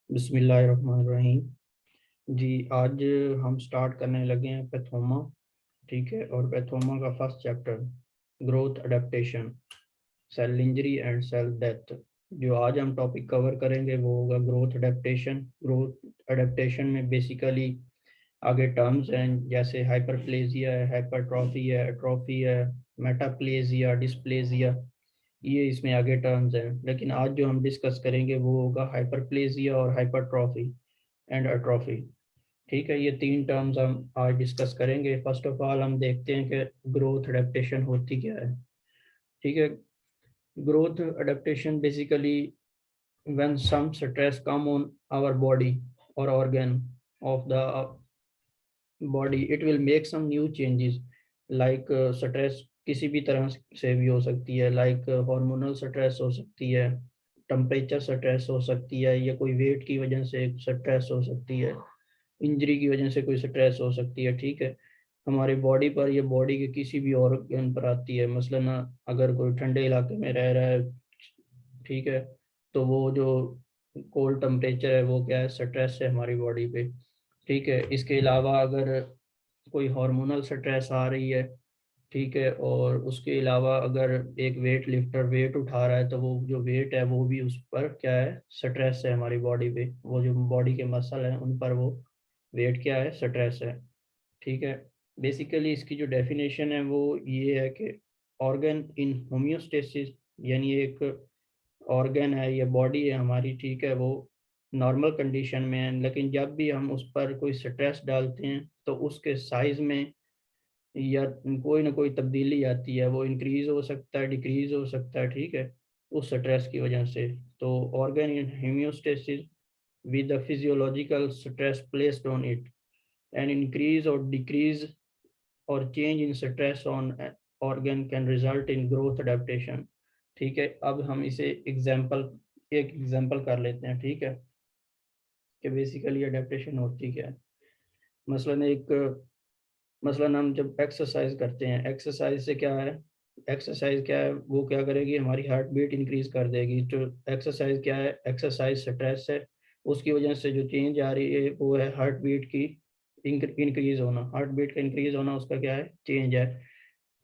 बिस्मिल्लाहिर्रहमानिर्रहीम। जी, आज हम स्टार्ट करने लगे हैं पैथोमा। ठीक है, और पैथोमा का first chapter growth adaptation, cell injury and cell death. जो आज हम टॉपिक कवर करेंगे वो होगा ग्रोथ अडेप्टेशन। ग्रोथ अडेप्टेशन में बेसिकली आगे टर्म्स हैं जैसे हाइपरप्लेजिया है, हाइपरट्रॉफी है, एट्रोफी है, मेटाप्लेजिया, डिस्प्लेजिया। ये इसमें आगे टर्म्स हैं, लेकिन आज जो हम डिस्कस करेंगे वो होगा हाइपरप्लेजिया और हाइपरट्रॉफी एंड एट्रोफी। ठीक है, ये तीन टर्म्स हम आज डिस्कस करेंगे। फर्स्ट ऑफ ऑल हम देखते हैं कि ग्रोथ अडेप्टेशन होती क्या है। ठीक है, growth adaptation basically when some stress come on our body और organ of the body, it will make some new changes. Like stress किसी भी तरह से भी हो सकती है, लाइक हार्मोनल स्ट्रेस हो सकती है, टेम्परेचर स्ट्रेस हो सकती है, या कोई वेट की वजह से स्ट्रेस हो सकती है, इंजरी की वजह से कोई स्ट्रेस हो सकती है। ठीक है, हमारी बॉडी पर या बॉडी के किसी भी ऑर्गन पर आती है। मसलन अगर कोई ठंडे इलाके में रह रहा है, ठीक है, तो वो जो कोल्ड टेम्परेचर है वो क्या है, स्ट्रेस है हमारी बॉडी पे। ठीक है, इसके अलावा अगर कोई हार्मोनल स्ट्रेस आ रही है, ठीक है, और उसके अलावा अगर एक वेट लिफ्टर वेट उठा रहा है तो वो जो वेट है वो भी उस पर क्या है, स्ट्रेस है हमारी बॉडी पे। वो जो बॉडी के मसल हैं उन पर वो वेट क्या है, स्ट्रेस है। ठीक है, बेसिकली इसकी जो डेफिनेशन है वो ये है कि ऑर्गन इन होम्योस्टेसिस, यानी एक ऑर्गन है या बॉडी है हमारी, ठीक है, वो नॉर्मल कंडीशन में है, लेकिन जब भी हम उस पर कोई स्ट्रेस डालते हैं तो उसके साइज में या कोई ना कोई तब्दीली आती है। वो इंक्रीज हो सकता है, डिक्रीज हो सकता है, ठीक है, उस स्ट्रेस की वजह से। तो organ in homeostasis with the physiological stress placed on it, an increase or decrease or change in stress on organ can result in growth adaptation। ठीक है, अब हम इसे एक एग्जांपल कर लेते हैं। ठीक है, कि बेसिकली अडेप्टेशन होती क्या है। मसलन एक मसलन हम जब एक्सरसाइज करते हैं, एक्सरसाइज से क्या है, एक्सरसाइज क्या है, वो क्या करेगी, हमारी हार्ट बीट इंक्रीज कर देगी। जो एक्सरसाइज क्या है, एक्सरसाइज स्ट्रेस है, उसकी वजह से जो चेंज आ रही है वो है हार्ट बीट की इंक्रीज होना। हार्ट बीट का इंक्रीज होना उसका क्या है, चेंज है।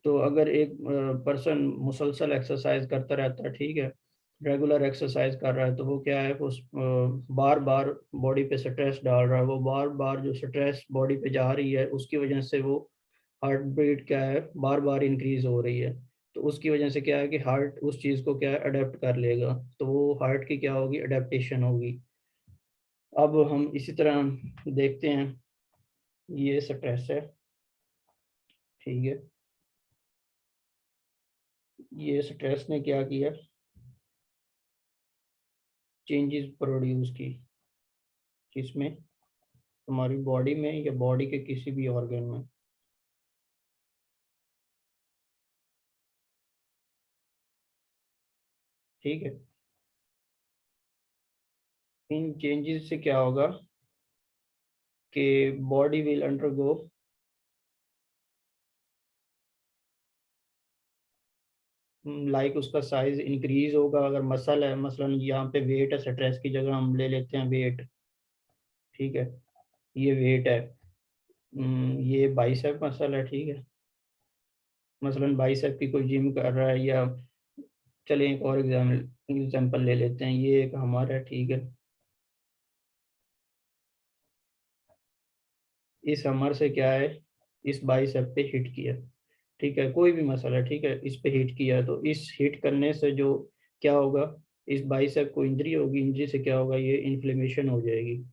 तो अगर एक पर्सन मुसलसल एक्सरसाइज करता रहता है, ठीक है, रेगुलर एक्सरसाइज कर रहा है, तो वो क्या है, उस बार बार बॉडी पे स्ट्रेस डाल रहा है। वो बार बार जो स्ट्रेस बॉडी पे जा रही है उसकी वजह से वो हार्ट बीट क्या है, बार बार इंक्रीज हो रही है। तो उसकी वजह से क्या है कि हार्ट उस चीज़ को क्या है, अडेप्ट कर लेगा। तो वो हार्ट की क्या होगी, अडेप्टेशन होगी। अब हम इसी तरह देखते हैं, ये स्ट्रेस है, ठीक है, ये स्ट्रेस ने क्या किया, चेंजेस प्रोड्यूस की, किसमें, हमारी बॉडी में या बॉडी के किसी भी ऑर्गन में। ठीक है, इन चेंजेस से क्या होगा कि बॉडी विल अंडरगो लाइक उसका साइज इंक्रीज होगा। अगर मसल है, मसलन यहाँ पे वेट है, स्ट्रेस की जगह हम ले लेते हैं वेट। ठीक है, ये वेट है, ये बाइसेप मसल है। ठीक है, मसलन बाइसेप की कोई जिम कर रहा है, या चलिए एक और एग्जाम्पल ले लेते हैं, ये एक हमारा है। ठीक है, इस हमर से क्या है, इस बाइसेप पे हिट किया। ठीक है, कोई भी मसल है, ठीक है, इस पे हिट किया, तो इस हिट करने से जो क्या होगा, इस बाइसेप को इंजरी होगी। इंजरी से क्या होगा, ये इन्फ्लेमेशन हो जाएगी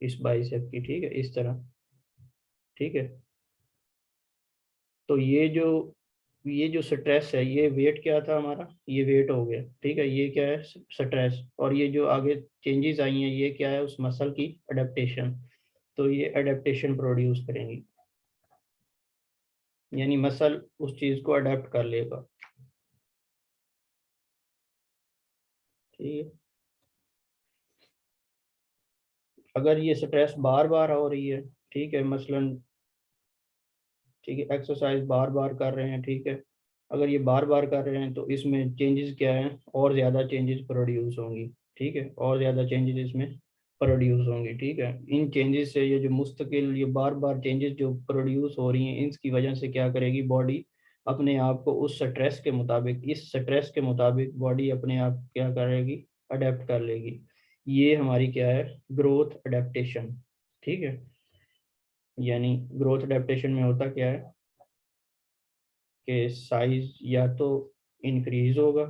इस बाइसेप की। ठीक है, इस तरह। ठीक है, तो ये जो स्ट्रेस है, ये वेट क्या था हमारा, ये वेट हो गया। ठीक है, ये क्या है, स्ट्रेस। और ये जो आगे चेंजेस आई हैं, ये क्या है, उस मसल की अडेप्टेशन। तो ये अडेप्टेशन प्रोड्यूस करेंगी, यानी मसल उस चीज को अडेप्ट कर लेगा। ठीक है, अगर ये स्ट्रेस बार बार हो रही है, ठीक है, मसलन, ठीक है, एक्सरसाइज बार बार कर रहे हैं, ठीक है, अगर ये बार बार कर रहे हैं तो इसमें चेंजेस क्या हैं, और ज़्यादा चेंजेस प्रोड्यूस होंगी। ठीक है, और ज़्यादा चेंजेस इसमें प्रोड्यूस होंगी, ठीक है। इन चेंजेस से ये जो मुस्तकिल ये बार बार चेंजेस जो प्रोड्यूस हो रही हैं, इसकी वजह से क्या करेगी बॉडी अपने आप को उस स्ट्रेस के मुताबिक, इस स्ट्रेस के मुताबिक बॉडी अपने आप क्या करेगी, अडेप्ट कर लेगी। ये हमारी क्या है, ग्रोथ अडेप्टेशन, ठीक है। यानी ग्रोथ अडेप्टेशन में होता क्या है कि साइज या तो इंक्रीज होगा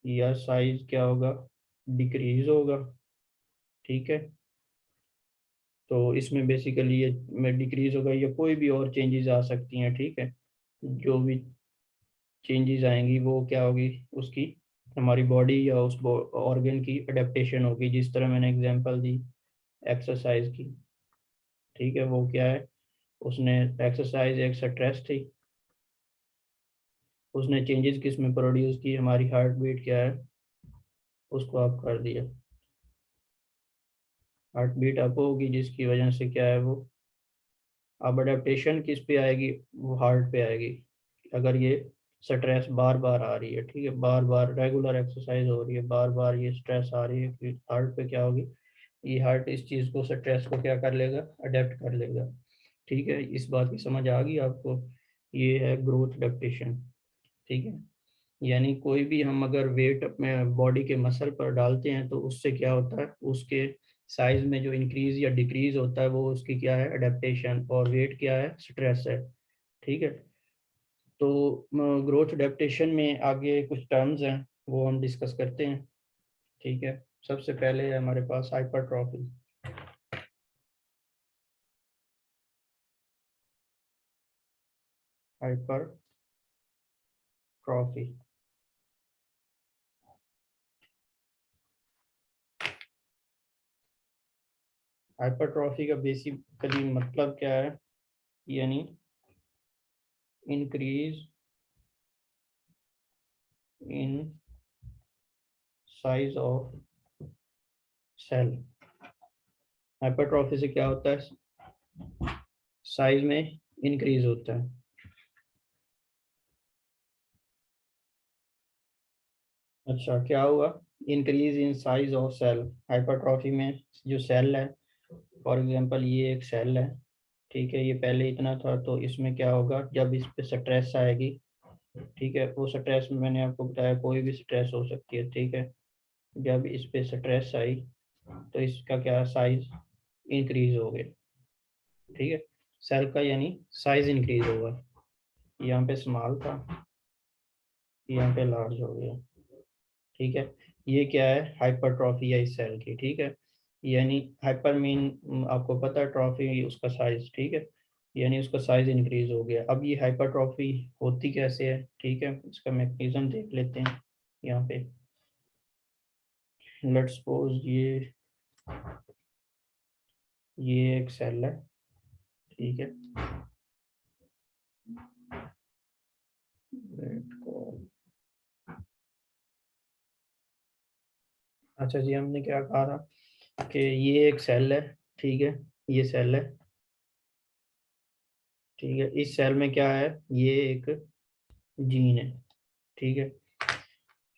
या साइज क्या होगा, डिक्रीज होगा, ठीक है। तो इसमें बेसिकली ये में डिक्रीज होगा या कोई भी और चेंजेस आ सकती हैं, ठीक है। जो भी चेंजेस आएंगी वो क्या होगी, उसकी हमारी बॉडी या उस ऑर्गन की अडेप्टेशन होगी। जिस तरह मैंने एग्जांपल दी एक्सरसाइज की, ठीक है। वो क्या है, उसने एक्सरसाइज एक स्ट्रेस थी, उसने चेंजेस किस में प्रोड्यूस की, हमारी हार्ट बीट क्या है उसको अप कर दिया, हार्ट बीट अप होगी जिसकी वजह से क्या है वो, अब अडेप्टेशन किस पे आएगी, वो हार्ट पे आएगी। अगर ये स्ट्रेस बार बार आ रही है, ठीक है, बार बार रेगुलर एक्सरसाइज हो रही है, बार बार ये स्ट्रेस आ रही है, फिर हार्ट पे क्या होगी, ये हार्ट इस चीज़ को, स्ट्रेस को क्या कर लेगा, अडेप्ट कर लेगा, ठीक है। इस बात की समझ आ गई आपको, ये है ग्रोथ अडेप्टेशन, ठीक है। यानी कोई भी हम अगर वेट अपने बॉडी के मसल पर डालते हैं तो उससे क्या होता है, उसके साइज में जो इंक्रीज या डिक्रीज होता है वो उसकी क्या है, अडेप्टेशन, और वेट क्या है, स्ट्रेस है, ठीक है। तो ग्रोथ अडेप्टेशन में आगे कुछ टर्म्स हैं वो हम डिस्कस करते हैं, ठीक है। सबसे पहले है हमारे पास हाइपरट्रॉफी। हाइपरट्रॉफी, हाइपरट्रॉफी का बेसिकली मतलब क्या है, यानी increase in size of cell. Hypertrophy से क्या होता है, साइज में इंक्रीज होता है। अच्छा क्या हुआ, increase in size of cell. Hypertrophy में जो सेल है, फॉर एग्जांपल ये एक सेल है, ठीक है, ये पहले इतना था, तो इसमें क्या होगा, जब इस पे स्ट्रेस आएगी, ठीक है, वो स्ट्रेस में मैंने आपको बताया कोई भी स्ट्रेस हो सकती है, ठीक है। जब इस पे स्ट्रेस आई तो इसका क्या साइज इंक्रीज हो गया, ठीक है। सेल का यानी साइज इंक्रीज होगा, यहाँ पे स्मॉल था, यहाँ पे लार्ज हो गया, ठीक है। ये क्या है, हाइपरट्रॉफी है इस सेल की, ठीक है। यानी हाइपर मीन आपको पता है, ट्रॉफी उसका साइज, ठीक है, यानी उसका साइज इंक्रीज हो गया। अब ये हाइपरट्रॉफी होती कैसे है, ठीक है, इसका मैकेनिज्म देख लेते हैं यहाँ पे। लेट्स सपोज ये एक सेल है, ठीक है। Wait, अच्छा जी, हमने क्या कहा था कि ये एक सेल है, ठीक है, ये सेल है, ठीक है। इस सेल में क्या है, ये एक जीन है, ठीक है,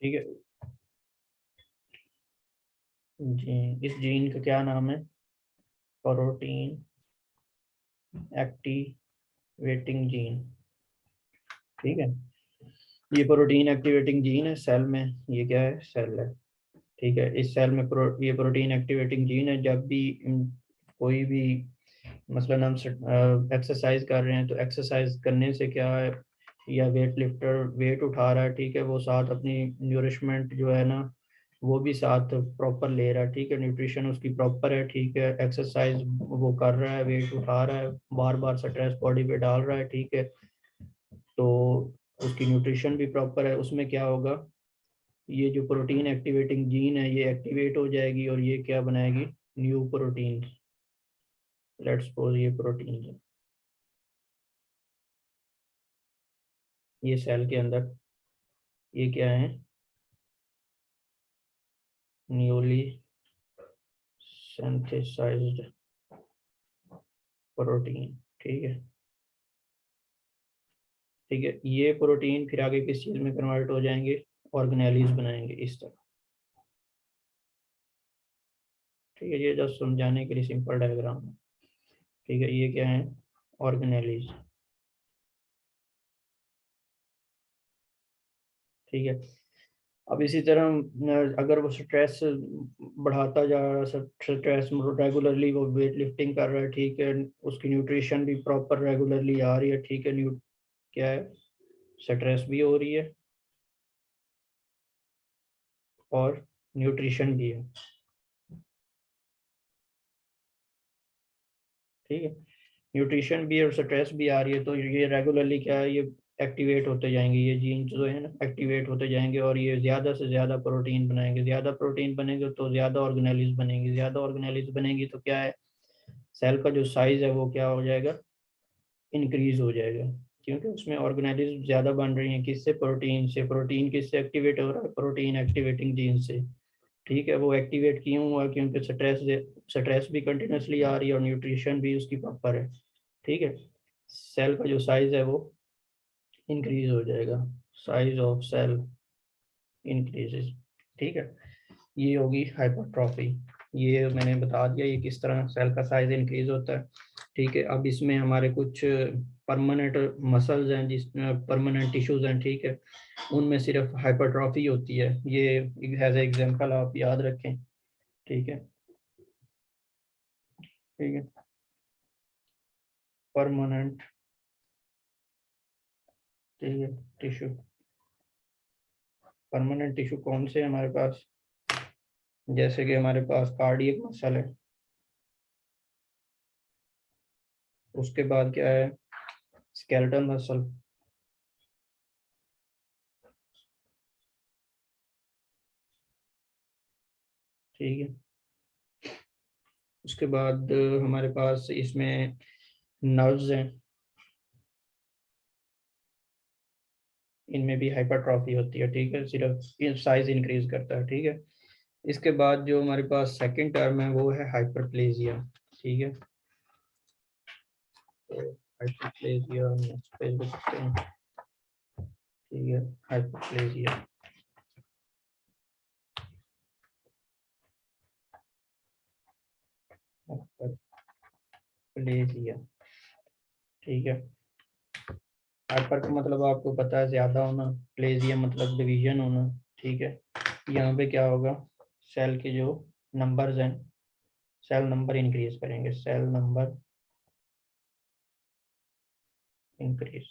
ठीक है। जीन, इस जीन का क्या नाम है, प्रोटीन एक्टिवेटिंग जीन, ठीक है। ये प्रोटीन एक्टिवेटिंग जीन है सेल में, ये क्या है, सेल है, ठीक है। इस सेल में ये प्रोटीन एक्टिवेटिंग जीन है। जब भी कोई भी मसलन हम एक्सरसाइज कर रहे हैं तो एक्सरसाइज करने से क्या है, या वेट लिफ्टर वेट उठा रहा है, ठीक है, वो साथ अपनी न्यूरिशमेंट जो है ना वो भी साथ प्रॉपर ले रहा है, ठीक है, न्यूट्रिशन उसकी प्रॉपर है, ठीक है। एक्सरसाइज वो कर रहा है, वेट उठा रहा है, बार बार स्ट्रेस बॉडी पे डाल रहा है, ठीक है, तो उसकी न्यूट्रिशन भी प्रॉपर है। उसमें क्या होगा, ये जो प्रोटीन एक्टिवेटिंग जीन है ये एक्टिवेट हो जाएगी और ये क्या बनाएगी, न्यू प्रोटीन। लेट्स सपोज ये प्रोटीन है, ये सेल के अंदर ये क्या है, न्यूली सिंथेसाइज्ड प्रोटीन, ठीक है, ठीक है। ये प्रोटीन फिर आगे किस चीज में कन्वर्ट हो जाएंगे, ऑर्गेनेलिज बनाएंगे इस तरह, ठीक है, ये जस्ट समझाने के लिए सिंपल डायग्राम है। ठीक है, ये क्या है, ऑर्गेनेलीज। ठीक है, अब इसी तरह अगर वो स्ट्रेस बढ़ाता जा रहा है, स्ट्रेस रेगुलरली वो वेट लिफ्टिंग कर रहा है, ठीक है, उसकी न्यूट्रिशन भी प्रॉपर रेगुलरली आ रही है, ठीक है, क्या है, स्ट्रेस भी हो रही है और न्यूट्रिशन भी है। ठीक है, न्यूट्रिशन भी और स्ट्रेस भी आ रही है, तो ये रेगुलरली क्या है, ये एक्टिवेट होते जाएंगे, ये जीन्स जो है ना एक्टिवेट होते जाएंगे और ये ज़्यादा से ज़्यादा प्रोटीन बनाएंगे, ज़्यादा प्रोटीन बनेंगे तो ज़्यादा ऑर्गेनेलिज बनेंगी, ज़्यादा ऑर्गेनेलिज बनेंगी तो क्या है, सेल का जो साइज़ है वो क्या हो जाएगा, इंक्रीज हो जाएगा, क्योंकि उसमें ऑर्गेनेलिज ज़्यादा बन रही हैं, किससे, प्रोटीन से। प्रोटीन किससे एक्टिवेट हो रहा है, प्रोटीन एक्टिवेटिंग जीन से। ठीक है, वो एक्टिवेट क्यों हुआ, क्योंकि स्ट्रेस भी कंटिन्यूसली आ रही है और न्यूट्रिशन भी उसकी प्रॉपर है। ठीक है, सेल का जो साइज है वो इंक्रीज हो जाएगा, साइज ऑफ सेल इंक्रीजेस। ठीक है, ये होगी हाइपरट्रॉफी। ये मैंने बता दिया ये किस तरह सेल का साइज इंक्रीज होता है। ठीक है, अब इसमें हमारे कुछ परमानेंट मसल्स हैं, जिस परमानेंट टिश्यूज हैं, ठीक है, उनमें सिर्फ हाइपरट्रॉफी होती है, ये एज एग्जांपल आप याद रखें। ठीक है, ठीक है, परमानेंट, ठीक है, टिश्यू, परमानेंट टिश्यू कौन से हैं हमारे पास, जैसे कि हमारे पास कार्डियक मसल है, उसके बाद क्या है, स्केलेटल मसल, ठीक है, उसके बाद हमारे पास इसमें नर्व्स हैं, इनमें भी हाइपरट्रॉफी होती है। ठीक है, सिर्फ साइज इंक्रीज करता है। ठीक है, इसके बाद जो हमारे पास सेकंड टर्म है वो है हाइपरप्लेजिया। ठीक है, तो हाइपरप्लेजिया नेक्स्ट पेज पे देखते हैं। ठीक है, हाइपरप्लेजिया, हाइपरप्लेजिया। ठीक है, हाइपर का मतलब आपको पता है ज्यादा होना, प्लेजिया मतलब डिवीजन होना। ठीक है, यहाँ पे क्या होगा, सेल के जो नंबर्स हैं, सेल नंबर इंक्रीज करेंगे, सेल नंबर इंक्रीज।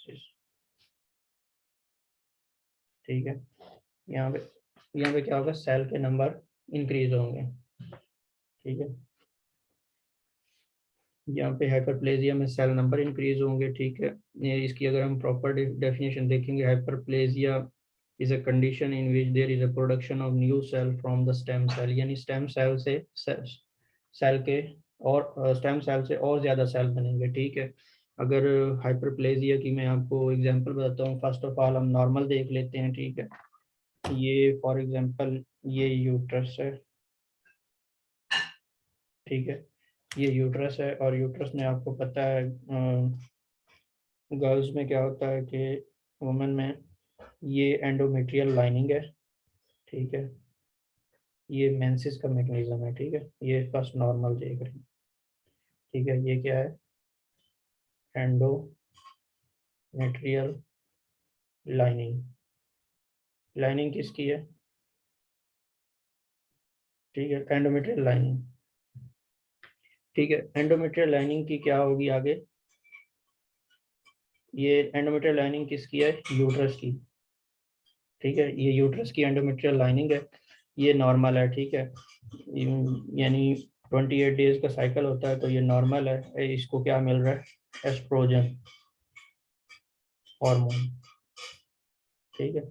ठीक है, यहाँ पे क्या होगा, सेल के नंबर इंक्रीज होंगे। ठीक है, यहाँ पे हाइपरप्लेजिया में सेल नंबर इंक्रीज होंगे। ठीक है, ये इसकी अगर हम प्रॉपर डेफिनेशन देखेंगे, hyperplasia is a condition in which there is a production of new cell from the stem cell, यानी स्टेम सेल से सेल के और स्टेम सेल से और ज़्यादा सेल बनेंगे। ठीक है, अगर हाइपरप्लेजिया की मैं आपको एग्जांपल बताता हूँ, फर्स्ट ऑफ ऑल हम नॉर्मल देख लेते हैं। ठीक है, ये फॉर एग्जांपल ये यूट्रस है। ठीक है, ये यूट्रस है और यूट्रस में आपको पता है गर्ल्स में क्या होता है कि वुमेन में ये एंडोमेट्रियल लाइनिंग है। ठीक है, ये मेंसिस का मैकेनिज्म है। ठीक है, ये फर्स्ट नॉर्मल देख रहे हैं। ठीक है, ये क्या है, एंडोमेट्रियल लाइनिंग, लाइनिंग किसकी है, ठीक है, एंडोमेट्रियल लाइनिंग। ठीक है, एंडोमेट्रियल लाइनिंग की क्या होगी आगे, ये एंडोमेट्रियल लाइनिंग किसकी है, यूट्रस की। ठीक है, ये यूट्रस की एंडोमेट्रियल लाइनिंग है, ये नॉर्मल है। ठीक है, यानी 28 डेज का साइकिल होता है, तो ये नॉर्मल है। इसको क्या मिल रहा है, एस्ट्रोजन हार्मोन। ठीक है,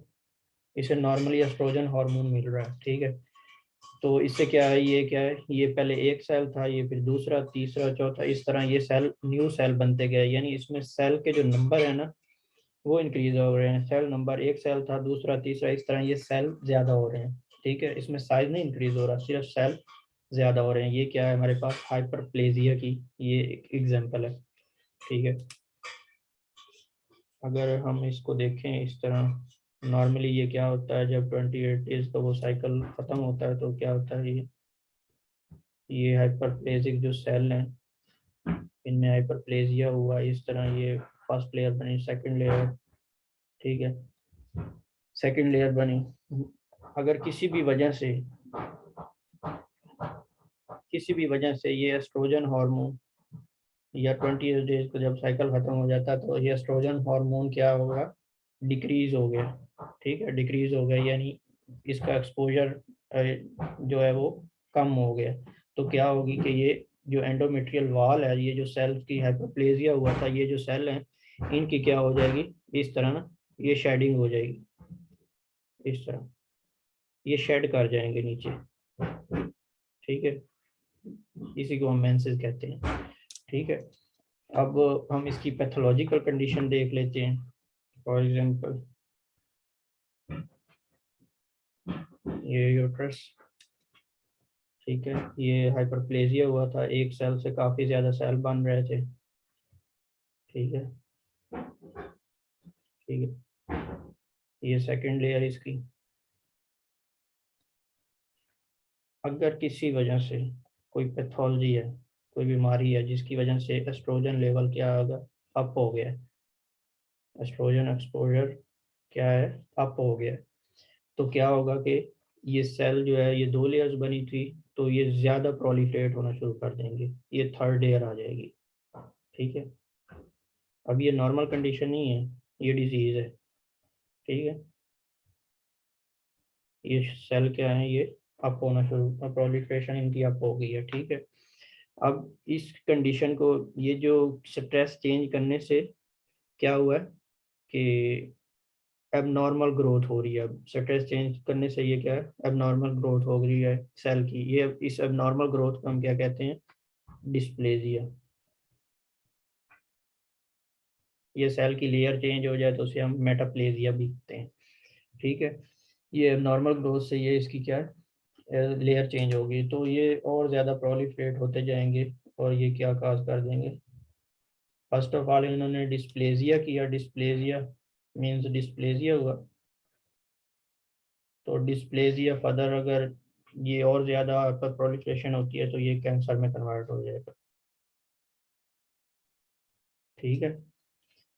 इसे नॉर्मली एस्ट्रोजन हार्मोन मिल रहा है। ठीक है, तो इससे क्या है, ये क्या है, ये पहले एक सेल था, ये फिर दूसरा, तीसरा, चौथा, इस तरह ये सेल न्यू सेल बनते गए, यानी इसमें सेल के जो नंबर है ना वो इंक्रीज हो रहे हैं। सेल नंबर, एक सेल था, दूसरा, तीसरा, इस तरह ये सेल ज्यादा हो रहे हैं। ठीक है, इसमें साइज नहीं इंक्रीज हो रहा, सिर्फ सेल ज्यादा हो रहे हैं। ये क्या है हमारे पास, हाइपरप्लेजिया की ये एक एग्जांपल है। ठीक है, अगर हम इसको देखें इस तरह, नॉर्मली ये क्या होता है, जब 28 डेज का वो साइकिल खत्म होता है तो क्या होता है, ये ये हाइपरप्लेजिक जो सेल हैं, इनमें हाइपरप्लेजिया हुआ, इस तरह ये फर्स्ट लेयर बनी, सेकंड लेयर, ठीक है, सेकंड लेयर बनी। अगर किसी भी वजह से ये एस्ट्रोजन हार्मोन या 28 डेज का जब साइकिल खत्म हो जाता है तो ये एस्ट्रोजन हार्मोन क्या होगा, डिक्रीज हो गया, ठीक है, डिक्रीज हो गया, यानी इसका एक्सपोजर जो है वो कम हो गया। तो क्या होगी कि ये जो एंडोमेट्रियल वॉल है, ये जो सेल की हाइपरप्लेजिया हुआ था, ये जो सेल हैं इनकी क्या हो जाएगी, इस तरह ना, ये शेडिंग हो जाएगी, इस तरह ये शेड कर जाएंगे नीचे, ठीक है, इसी को हम मेंसेस कहते हैं, ठीक है। अब हम इसकी पैथोलॉजिकल कंडीशन देख लेते हैं। फॉर एग्जांपल ये यूट्रस, ठीक है, ये हाइपरप्लेजिया हुआ था, एक सेल से काफ़ी ज़्यादा सेल बन रहे थे, ठीक है, ठीक है, ये सेकंड लेयर इसकी। अगर किसी वजह से कोई पैथोलॉजी है, कोई बीमारी है जिसकी वजह से एस्ट्रोजन लेवल क्या होगा, अप हो गया, एस्ट्रोजन एक्सपोजर क्या है, अप हो गया, तो क्या होगा कि ये सेल जो है, ये दो लेयर्स बनी थी, तो ये ज़्यादा प्रोलिफरेट होना शुरू कर देंगे, ये थर्ड लेयर आ जाएगी, ठीक है। अब ये नॉर्मल कंडीशन नहीं है, ये डिजीज़ है, ठीक है, ये सेल क्या है, ये अप होना शुरू, प्रोलिफरेशन इनकी अप हो गई है, ठीक है। अब इस कंडीशन को, ये जो स्ट्रेस चेंज करने से क्या हुआ है कि एबनॉर्मल ग्रोथ हो रही है, अब स्ट्रेस चेंज करने से ये क्या है, एबनॉर्मल ग्रोथ हो रही है सेल की, ये इस एबनॉर्मल ग्रोथ को हम क्या कहते हैं, डिस्प्लेजिया। ये सेल की लेयर चेंज हो जाए तो उसे हम मेटाप्लेजिया भी कहते हैं, ठीक है। ये नॉर्मल ग्रोथ से ये इसकी क्या है, लेयर चेंज होगी, तो ये और ज़्यादा प्रोलिफरेट होते जाएंगे और ये क्या काज कर देंगे। फर्स्ट ऑफ ऑल इन्होंने डिस्प्लेजिया किया, डिस्प्लेजिया मीन्स डिस्प्लेजिया हुआ, तो डिस्प्लेजिया फर्दर अगर ये और ज़्यादा पर प्रोलिफरेशन होती है तो ये कैंसर में कन्वर्ट हो जाएगा, ठीक है।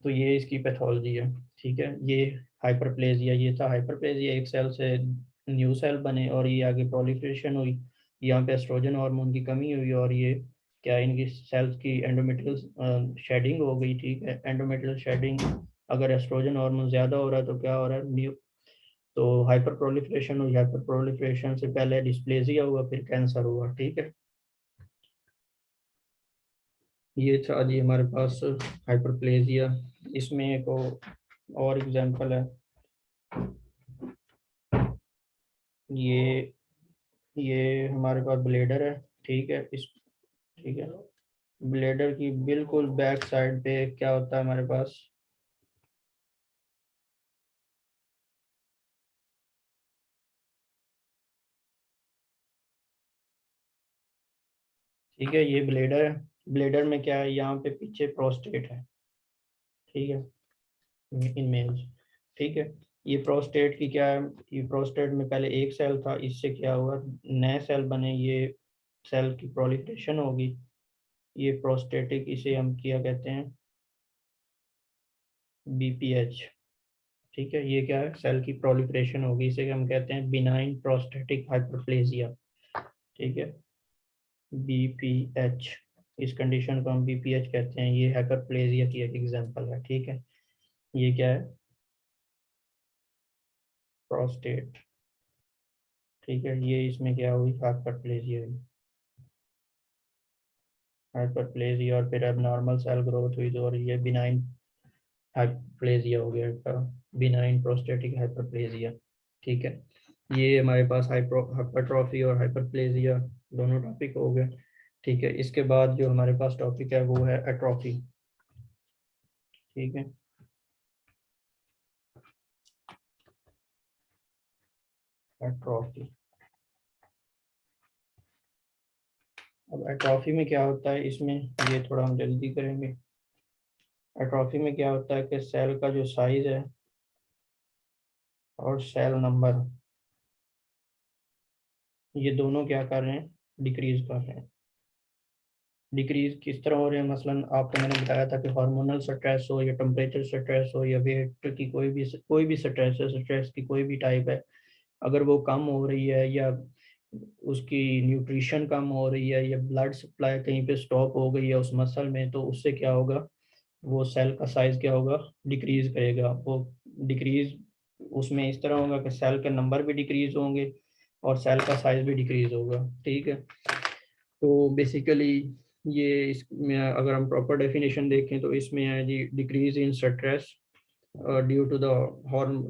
तो ये इसकी पैथोलॉजी है, ठीक है। ये हाइपरप्लेजिया, ये था हाइपरप्लेजिया, एक सेल से न्यू सेल बने और ये आगे प्रोलिफरेशन हुई, यहाँ पे एस्ट्रोजन हार्मोन की कमी हुई और ये क्या, इनकी सेल्स की एंडोमेट्रियल शेडिंग हो गई, ठीक है। एंडोमेट्रियल शेडिंग, अगर एस्ट्रोजन हार्मोन ज़्यादा हो रहा है तो क्या हो रहा है, न्यू, तो हाइपर प्रोलिफरेशन हुई, हाइपर प्रोलिफरेशन से पहले डिस्प्लेजिया हुआ, फिर कैंसर हुआ, ठीक है। ये था जी हमारे पास हाइपरप्लेजिया। इसमें एक और एग्जांपल है, ये ये हमारे पास ब्लेडर है, ठीक है, इस, ठीक है, ब्लेडर की बिल्कुल बैक साइड पे क्या होता है हमारे पास, ठीक है, ये ब्लेडर है, ब्लेडर में क्या है, यहाँ पे पीछे प्रोस्टेट है, ठीक है, इन मेल्स, ठीक है। ये प्रोस्टेट की क्या है, ये प्रोस्टेट में पहले एक सेल था, इससे क्या हुआ, नए सेल बने, ये सेल की प्रोलिफरेशन होगी, ये प्रोस्टेटिक, इसे हम क्या कहते हैं, बीपीएच, ठीक है। ये क्या है, सेल की प्रोलिफरेशन होगी, इसे हम कहते हैं बिनाइन प्रोस्टेटिक हाइपरप्लेजिया, ठीक है, बीपीएच, इस कंडीशन को हम बीपीएच कहते हैं, ये हाइपरप्लेजिया की एक एग्जांपल है, ठीक है। ये क्या है, प्रोस्टेट, ठीक है, ये इसमें क्या हुई, हाइपरप्लेजिया हुई, हाइपरप्लेजिया और फिर अब नॉर्मल सेल ग्रोथ हुई, तो और ये बिनाइन हाइपरप्लेजिया हो गया इसका, बिनाइन प्रोस्टेटिक हाइपरप्लेजिया, ठीक है। ये हमारे पास हाइपरट्रॉफी और हाइपरप्लेजिया दोनों टॉपिक हो गए, ठीक है। इसके बाद जो हमारे पास टॉपिक है वो है एट्रोफी, ठीक है, एट्रोफी। अब एट्रोफी में क्या होता है, इसमें ये थोड़ा हम जल्दी करेंगे। एट्रोफी में क्या होता है कि सेल का जो साइज है और सेल नंबर, ये दोनों क्या कर रहे हैं, डिक्रीज कर रहे हैं। डिक्रीज किस तरह हो रहे हैं, मसलन आपको मैंने बताया था कि हार्मोनल स्ट्रेस हो या टेम्परेचर स्ट्रेस हो या वेट की कोई भी स्ट्रेस है, स्ट्रेस की कोई भी टाइप है, अगर वो कम हो रही है या उसकी न्यूट्रिशन कम हो रही है या ब्लड सप्लाई कहीं पे स्टॉप हो गई है उस मसल में, तो उससे क्या होगा, वो सेल का साइज क्या होगा, डिक्रीज करेगा। वो डिक्रीज उसमें इस तरह होगा कि सेल के नंबर भी डिक्रीज होंगे और सेल का साइज भी डिक्रीज होगा। ठीक है, तो बेसिकली ये इसमें अगर हम प्रॉपर डेफिनेशन देखें तो इसमें है जी, decrease in stress due to the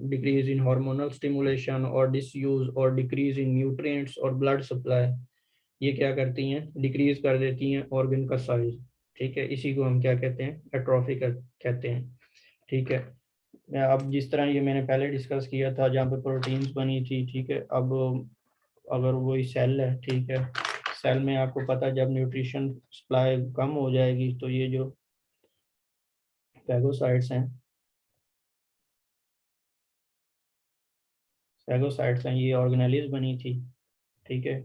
decrease in hormonal stimulation और डिसयूज और डिक्रीज इन न्यूट्रिएंट्स और ब्लड सप्लाई, ये क्या करती हैं, डिक्रीज कर देती हैं ऑर्गन का साइज। ठीक है, इसी को हम क्या कहते हैं, एट्रोफी कहते हैं। ठीक है, अब जिस तरह ये मैंने पहले डिस्कस किया था जहाँ पे प्रोटीन्स बनी थी, ठीक है, अब अगर वही सेल है, ठीक है, सेल में आपको पता है जब न्यूट्रिशन सप्लाई कम हो जाएगी तो ये जो फैगोसाइट्स हैं, ये ऑर्गेनेलिज बनी थी। ठीक है,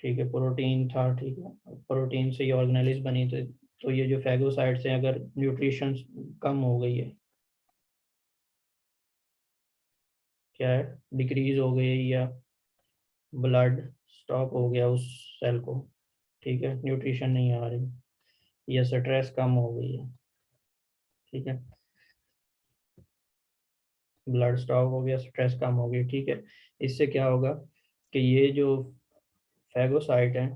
ठीक है, प्रोटीन था, ठीक है, प्रोटीन से ये ऑर्गेनेलिज बनी थी। तो ये जो फैगोसाइट्स हैं, अगर न्यूट्रिशन कम हो गई है, क्या है, डिक्रीज हो गई है या ब्लड स्टॉप हो गया उस सेल को, ठीक है, न्यूट्रिशन नहीं आ रही या स्ट्रेस कम हो गई है, ठीक है, ब्लड स्टॉप हो गया, स्ट्रेस कम हो गई, ठीक है, इससे क्या होगा कि ये जो फैगोसाइट है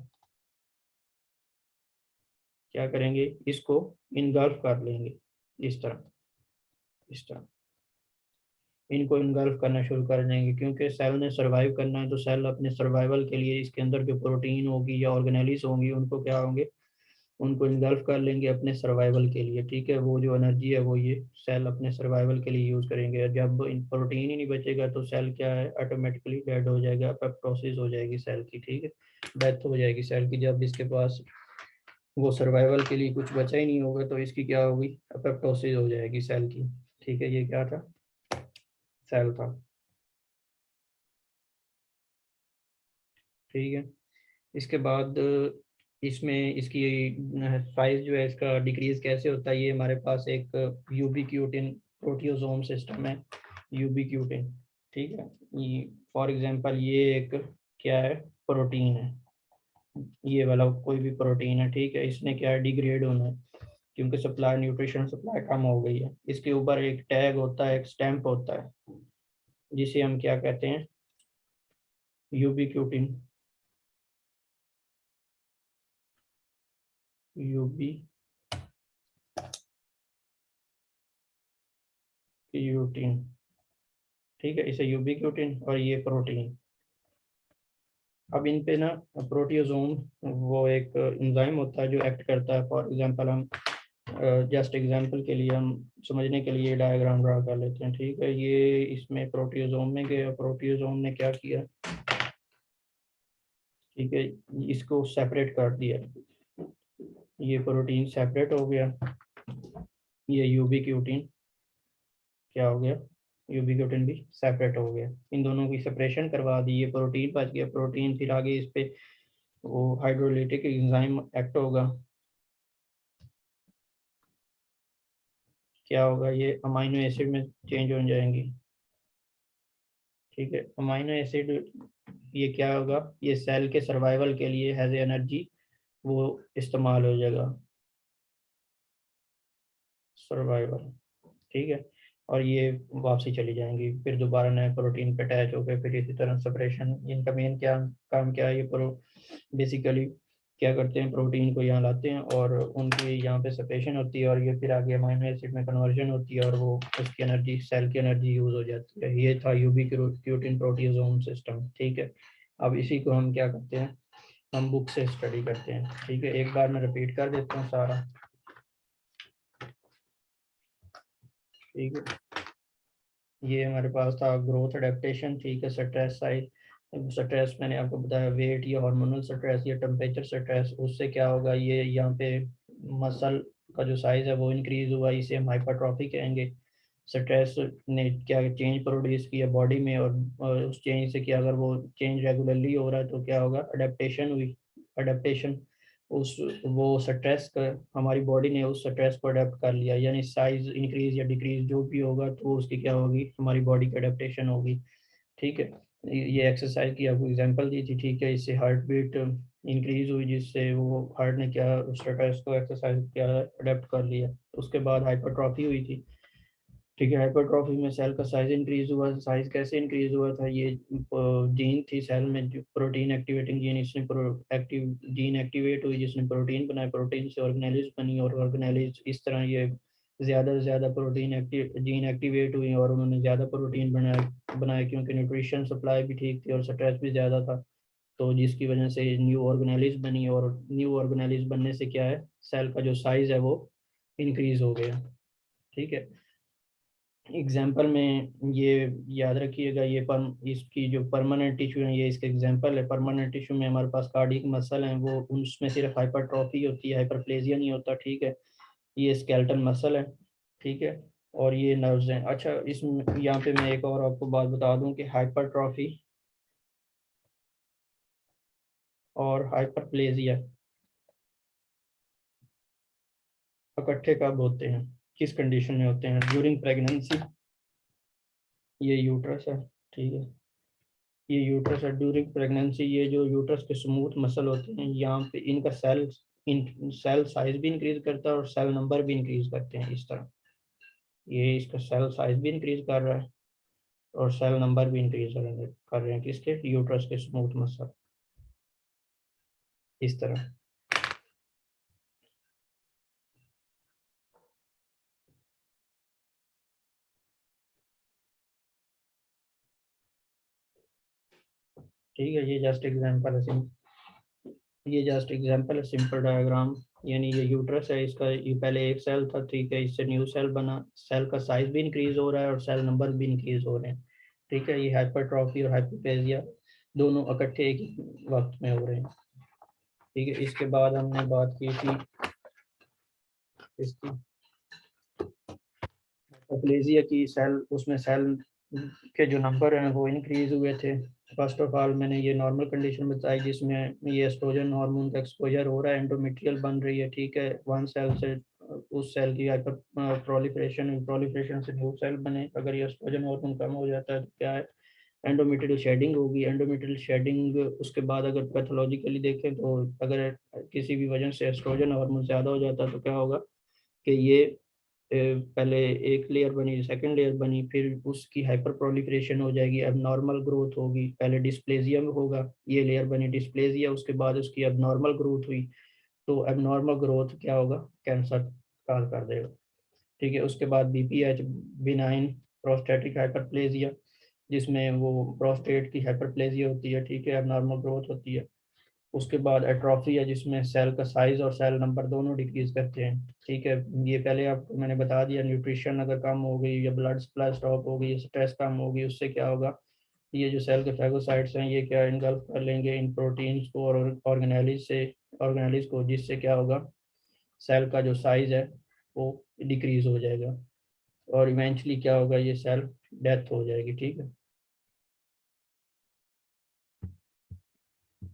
क्या करेंगे, इसको इनगल्फ कर लेंगे, इस तरह, इस तरह इनको इनगल्फ करना शुरू कर देंगे, क्योंकि सेल ने सरवाइव करना है, तो सेल अपने सर्वाइवल के लिए इसके अंदर जो प्रोटीन होगी या ऑर्गेनेलिस होंगी उनको क्या होंगे, उनको इनगल्फ कर लेंगे अपने सर्वाइवल के लिए। ठीक है, वो जो एनर्जी है वो ये सेल अपने सर्वाइवल के लिए यूज़ करेंगे। जब इन प्रोटीन ही नहीं बचेगा तो सेल क्या है, ऑटोमेटिकली डेड हो जाएगा, अपोप्टोसिस हो जाएगी सेल की। ठीक है, डेथ हो जाएगी सेल की, जब इसके पास वो सर्वाइवल के लिए कुछ बचा ही नहीं होगा तो इसकी क्या होगी, अपोप्टोसिस हो जाएगी सेल की। ठीक है, ये क्या था, सेल था। ठीक है, इसके बाद इसमें इसकी साइज जो है इसका डिक्रीज कैसे होता है, ये हमारे पास एक यूबीक्यूटिन प्रोटियोसोम सिस्टम है, यूबीक्यूटिन। ठीक है, ये फॉर एग्जांपल ये एक क्या है, प्रोटीन है, ये वाला कोई भी प्रोटीन है, ठीक है, इसने क्या है, डिग्रेड होना है, क्योंकि सप्लाई, न्यूट्रिशन सप्लाई कम हो गई है। इसके ऊपर एक टैग होता है, एक स्टैंप होता है, जिसे हम क्या कहते हैं, यूबीक्यूटिन, यूबी क्यूटिन। ठीक है, इसे यूबिक्यूटिन और ये प्रोटीन। अब इन पे ना प्रोटियोसोम वो एक एंजाइम होता है जो एक्ट करता है। फॉर एग्जांपल हम जस्ट एग्जांपल के लिए हम समझने के लिए डायग्राम ड्रा कर लेते हैं। ठीक है, ये इसमें प्रोटियोसोम में गए, प्रोटियोसोम ने क्या किया, ठीक है, इसको सेपरेट कर दिया, ये प्रोटीन सेपरेट हो गया, ये यूबिक्यूटिन क्या हो गया, यूबिक्यूटिन भी सेपरेट हो गया, इन दोनों की सेपरेशन करवा दी, ये प्रोटीन बच गया। प्रोटीन फिर आगे इस पे वो हाइड्रोलिटिक एंजाइम एक्ट होगा, क्या होगा, ये अमाइनो एसिड में चेंज हो जाएंगी। ठीक है, अमाइनो एसिड ये क्या होगा, ये सेल के सर्वाइवल के लिए हैज एनर्जी वो इस्तेमाल हो जाएगा, सर्वाइवल। ठीक है, और ये वापसी चली जाएंगी, फिर दोबारा नए प्रोटीन पे अटैच हो गए, फिर इसी तरह सेपरेशन। इनका मेन क्या काम क्या है, ये बेसिकली क्या करते हैं, प्रोटीन को यहाँ लाते हैं और उनकी यहाँ पे सेपरेशन होती है और ये फिर आगे अमाइनो एसिड में कन्वर्जन होती है और वो उसकी एनर्जी, सेल की एनर्जी यूज हो जाती है। ये था यूबिक्यूटिन प्रोटियोसोम सिस्टम। ठीक है, अब इसी को हम क्या करते हैं, हम बुक से स्टडी करते हैं। ठीक है, एक बार मैं रिपीट कर देता हूँ सारा। ठीक है, ये हमारे पास था ग्रोथ अडेप्टेशन। ठीक है, स्ट्रेस साइज, स्ट्रेस मैंने आपको बताया, वेट या हार्मोनल स्ट्रेस या टेम्परेचर स्ट्रेस, उससे क्या होगा, ये यहाँ पे मसल का जो साइज है वो इंक्रीज हुआ, इसे हम हाइपरट्रॉफी कहेंगे। स्ट्रेस ने क्या चेंज प्रोड्यूस किया बॉडी में और उस चेंज से क्या, अगर वो चेंज रेगुलरली हो रहा है तो क्या होगा, अडेप्टेशन हुई। अडेप्टेशन, उस वो स्ट्रेस का हमारी बॉडी ने उस स्ट्रेस को अडेप्ट कर लिया, यानी साइज इंक्रीज या डिक्रीज जो भी होगा तो उसकी क्या होगी, हमारी बॉडी की अडेप्टेशन होगी। ठीक है, ये एक्सरसाइज की आपको एग्जांपल दी थी। ठीक है, इससे हार्ट बीट इंक्रीज हुई, जिससे वो हार्ट ने क्या स्ट्रेस को एक्सरसाइज क्या अडेप्ट कर लिया। उसके बाद हाइपरट्रॉफी हुई थी। ठीक है, हाइपरट्रॉफी में सेल का साइज इंक्रीज हुआ। साइज कैसे इंक्रीज हुआ था, ये जीन थी सेल में जो प्रोटीन एक्टिवेटिंग जीन, इसने एक्टिव जीन एक्टिवेट हुई जिसने प्रोटीन बनाया, प्रोटीन से ऑर्गेनेलिज बनी और ऑर्गेनेलिज इस तरह ये ज़्यादा से ज़्यादा प्रोटीन जीन एक्टिवेट हुई और उन्होंने ज़्यादा प्रोटीन बनाया क्योंकि न्यूट्रिशन सप्लाई भी ठीक थी और स्ट्रेस भी ज़्यादा था, तो जिसकी वजह से न्यू ऑर्गेनेलिज बनी और न्यू ऑर्गेनेलिज बनने से क्या है, सेल का जो साइज़ है वो इंक्रीज हो गया। ठीक है, एग्जाम्पल में ये याद रखिएगा, ये इसकी जो परमानेंट टिश्यू है ये इसका एग्जाम्पल है। परमानेंट टिश्यू में हमारे पास कार्डियक मसल हैं, वो उसमें सिर्फ हाइपरट्रॉफी होती है, हाइपरप्लेजिया नहीं होता। ठीक है, ये स्केलेटन मसल है। ठीक है, और ये नर्व्स हैं। अच्छा, इसमें यहाँ पे मैं एक और आपको बात बता दूं कि हाइपरट्रॉफी और हाइपरप्लेजिया इकट्ठे कब होते हैं, किस कंडीशन में होते हैं? During pregnancy. ये यूट्रस है। ठीक है, ये यूट्रस है ड्यूरिंग प्रेगनेंसी। ये जो यूट्रस के स्मूथ मसल होते हैं यहाँ पे इनका सेल साइज भी इंक्रीज करता है और सेल नंबर भी इंक्रीज करते हैं। इस तरह ये इसका सेल साइज भी इंक्रीज कर रहा है और सेल नंबर भी इंक्रीज कर रहे हैं किसके, यूट्रस के स्मूथ मसल, इस तरह। ठीक है, ये जस्ट एग्जांपल है, सिंपल डायग्राम। यानी ये यूट्रस है, इसका ये पहले एक सेल था। ठीक है, इससे न्यू सेल बना, सेल का साइज भी इंक्रीज हो रहा है और सेल नंबर भी इंक्रीज हो रहे हैं। ठीक है, ये हाइपरट्रॉफी और हाइपोप्लेजिया दोनों इकट्ठे एक ही वक्त में हो रहे हैं। ठीक है, इसके बाद हमने बात की थी इसकी हाइपोप्लेजिया की। सेल उसमें सेल के जो नंबर हैं वो इंक्रीज हुए थे। फर्स्ट ऑफ ऑल मैंने ये नॉर्मल कंडीशन बताई जिसमें ये एस्ट्रोजन हार्मोन का एक्सपोजर हो रहा है, एंडोमेट्रियल बन रही है। ठीक है, वन सेल से उस सेल की हाइपर प्रोलिफरेशन से न्यू सेल बने। अगर ये एस्ट्रोजन हार्मोन कम हो जाता है तो क्या है, एंडोमेट्रियल शेडिंग होगी। एंडोमेट्रियल शेडिंग उसके बाद अगर पैथोलॉजिकली देखें तो अगर किसी भी वजह से एस्ट्रोजन हार्मोन ज़्यादा हो जाता है तो क्या होगा कि ये पहले एक लेयर बनी, सेकंड लेयर बनी, फिर उसकी हाइपर प्रोलिफरेशन हो जाएगी, अब नॉर्मल ग्रोथ होगी। पहले डिस्प्लेजिया में होगा, ये लेयर बनी डिस्प्लेजिया, उसके बाद उसकी अब नॉर्मल ग्रोथ हुई, तो अब नॉर्मल ग्रोथ क्या होगा, कैंसर काज कर देगा। ठीक है, उसके बाद बीपीएच, बिनाइन प्रोस्टेटिक हाइपरप्लेजिया, जिसमें वो प्रोस्टेट की हाइपरप्लेजिया होती है। ठीक है, अब नॉर्मल ग्रोथ होती है। उसके बाद एट्रोफी है, जिसमें सेल का साइज और सेल नंबर दोनों डिक्रीज करते हैं। ठीक है, ये पहले आपको मैंने बता दिया, न्यूट्रिशन अगर कम हो गई या ब्लड सप्लाई स्टॉप हो गई, स्ट्रेस कम होगी, उससे क्या होगा, ये जो सेल के फेगोसाइट्स हैं ये क्या इनगल्फ कर लेंगे इन प्रोटीन्स को और ऑर्गेनेलिज को, जिससे क्या होगा, सेल का जो साइज है वो डिक्रीज हो जाएगा और इवेंचुअली क्या होगा, ये सेल डेथ हो जाएगी। ठीक है,